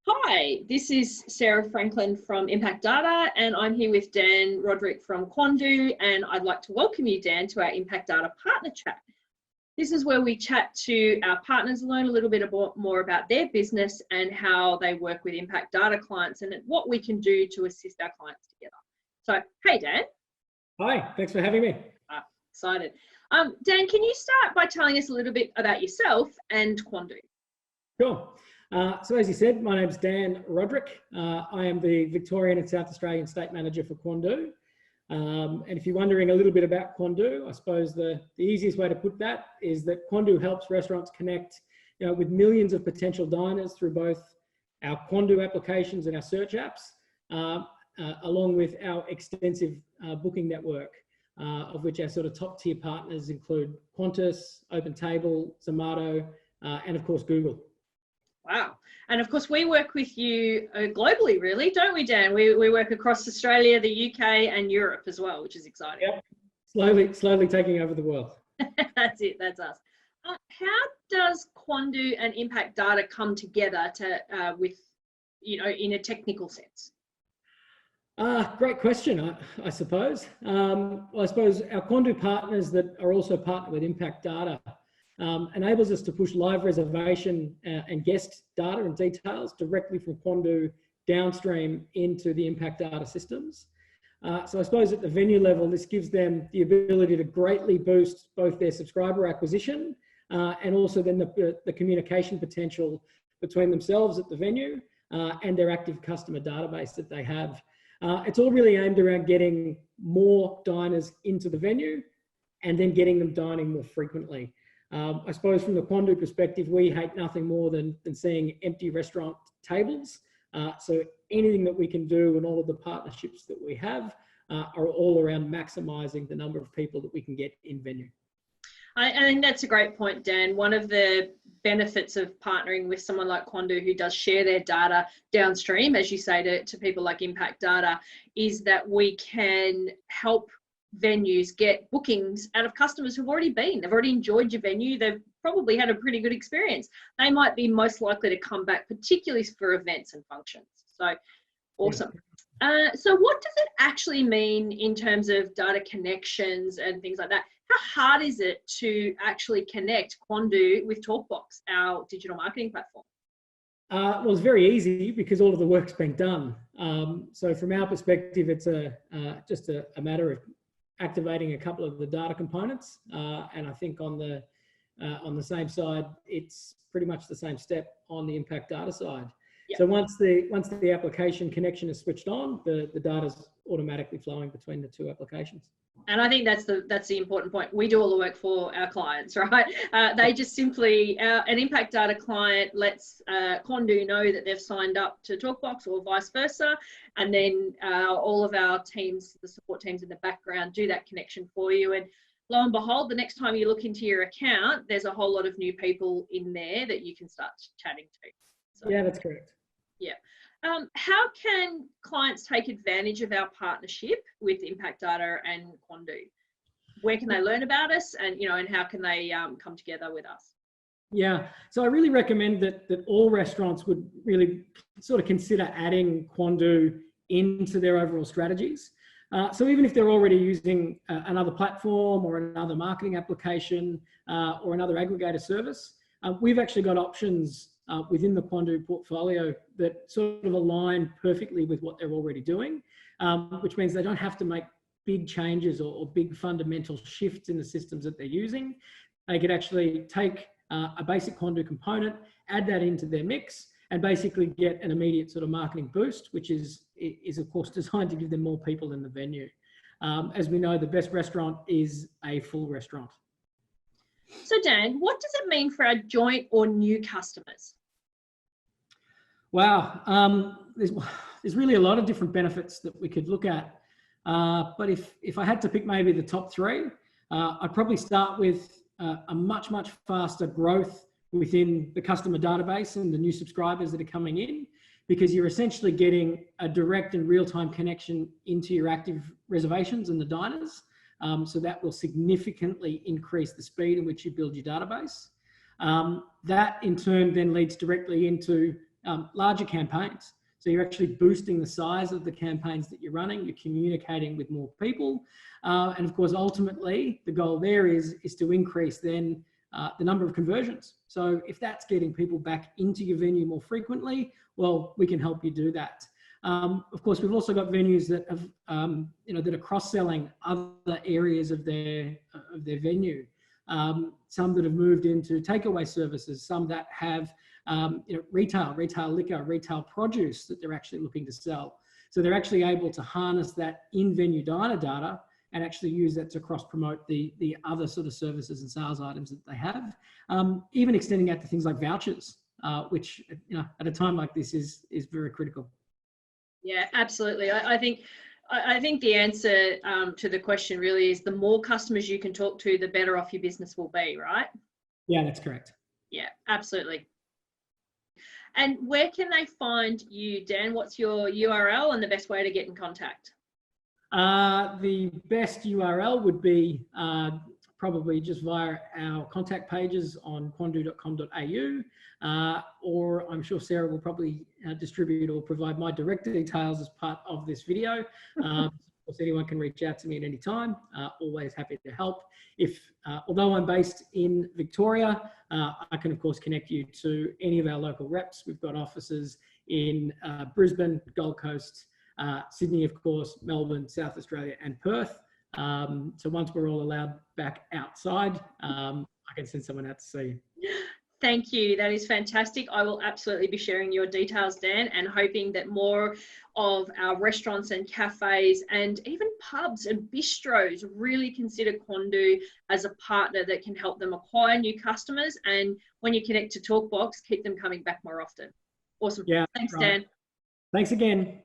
Hi, this is Sarah Franklin from Impact Data, and I'm here with Dan Roderick from Quandoo, and I'd like to welcome you, Dan, to our Impact Data Partner Chat. This is where we chat to our partners, learn a little bit more about their business and how they work with Impact Data clients and what we can do to assist our clients together. So, hey, Dan. Hi, thanks for having me. Excited. Dan, can you start by telling us a little bit about yourself and Quandoo? Sure. So as you said, my name's Dan Roderick. I am the Victorian and South Australian State Manager for Quandoo. And if you're wondering a little bit about Quandoo, I suppose the easiest way to put that is that Quandoo helps restaurants connect with millions of potential diners through both our Quandoo applications and our search apps, along with our extensive booking network, of which our sort of top tier partners include Qantas, OpenTable, Zomato, and of course Google. Wow. And of course, we work with you globally, really, don't we, Dan? We work across Australia, the UK and Europe as well, which is exciting. Yep. Slowly taking over the world. That's it. That's us. How does Quandoo and Impact Data come together in a technical sense? Great question, I suppose. Well, I suppose our Quandoo partners that are also partnered with Impact Data enables us to push live reservation and guest data and details directly from Quandoo downstream into the Impact Data systems. So I suppose at the venue level, this gives them the ability to greatly boost both their subscriber acquisition and also then the communication potential between themselves at the venue and their active customer database that they have. It's all really aimed around getting more diners into the venue and then getting them dining more frequently. I suppose from the Quandoo perspective, we hate nothing more than seeing empty restaurant tables. So anything that we can do and all of the partnerships that we have are all around maximising the number of people that we can get in venue. I think that's a great point, Dan. One of the benefits of partnering with someone like Quandoo who does share their data downstream, as you say, to people like Impact Data, is that we can help venues get bookings out of customers who've already been. They've already enjoyed your venue. They've probably had a pretty good experience. They might be most likely to come back, particularly for events and functions. So awesome. So what does it actually mean in terms of data connections and things like that? How hard is it to actually connect Quandoo with TalkBox, our digital marketing platform? Well, it's very easy because all of the work's been done. So from our perspective, it's just a matter of activating a couple of the data components, and I think on the same side, it's pretty much the same step on the Impact Data side. Yep. So once the application connection is switched on, the data's automatically flowing between the two applications. And I think that's the important point. We do all the work for our clients, right? They just simply, an Impact Data client lets Quandoo know that they've signed up to TalkBox or vice versa. And then all of our teams, the support teams in the background, do that connection for you. And lo and behold, the next time you look into your account, there's a whole lot of new people in there that you can start chatting to. So, yeah, that's correct. Yeah. How can clients take advantage of our partnership with Impact Data and Quandoo? Where can they learn about us, and and how can they come together with us? Yeah, so I really recommend that all restaurants would really sort of consider adding Quandoo into their overall strategies. So even if they're already using another platform or another marketing application or another aggregator service, we've actually got options within the Quandoo portfolio that sort of align perfectly with what they're already doing, which means they don't have to make big changes or big fundamental shifts in the systems that they're using. They could actually take a basic Quandoo component, add that into their mix, and basically get an immediate sort of marketing boost, which is of course designed to give them more people in the venue. As we know, the best restaurant is a full restaurant. So Dan, what does it mean for our joint or new customers? Wow, there's really a lot of different benefits that we could look at. But if I had to pick maybe the top three, I'd probably start with a much faster growth within the customer database and the new subscribers that are coming in, because you're essentially getting a direct and real-time connection into your active reservations and the diners. So that will significantly increase the speed in which you build your database. That in turn then leads directly into larger campaigns. So you're actually boosting the size of the campaigns that you're running. You're communicating with more people. And of course, ultimately, the goal there is to increase then the number of conversions. So if that's getting people back into your venue more frequently, well, we can help you do that. Of course, we've also got venues that have, that are cross-selling other areas of their venue. Some that have moved into takeaway services, some that have retail liquor, retail produce that they're actually looking to sell. So they're actually able to harness that in-venue data and actually use that to cross-promote the other sort of services and sales items that they have. Even extending out to things like vouchers, which at a time like this is very critical. Yeah, absolutely. I think the answer to the question really is the more customers you can talk to, the better off your business will be, right? Yeah, that's correct. Yeah, absolutely. And where can they find you, Dan? What's your URL and the best way to get in contact? The best URL would be probably just via our contact pages on quandoo.com.au, or I'm sure Sarah will probably distribute or provide my direct details as part of this video. Of course, anyone can reach out to me at any time. Always happy to help. Although I'm based in Victoria, I can of course connect you to any of our local reps. We've got offices in Brisbane, Gold Coast, Sydney, of course, Melbourne, South Australia, and Perth. So once we're all allowed back outside, I can send someone out to see you. Thank you. That is fantastic. I will absolutely be sharing your details, Dan, and hoping that more of our restaurants and cafes and even pubs and bistros really consider Quandoo as a partner that can help them acquire new customers. And when you connect to TalkBox, keep them coming back more often. Awesome. Yeah, Thanks, right. Dan. Thanks again.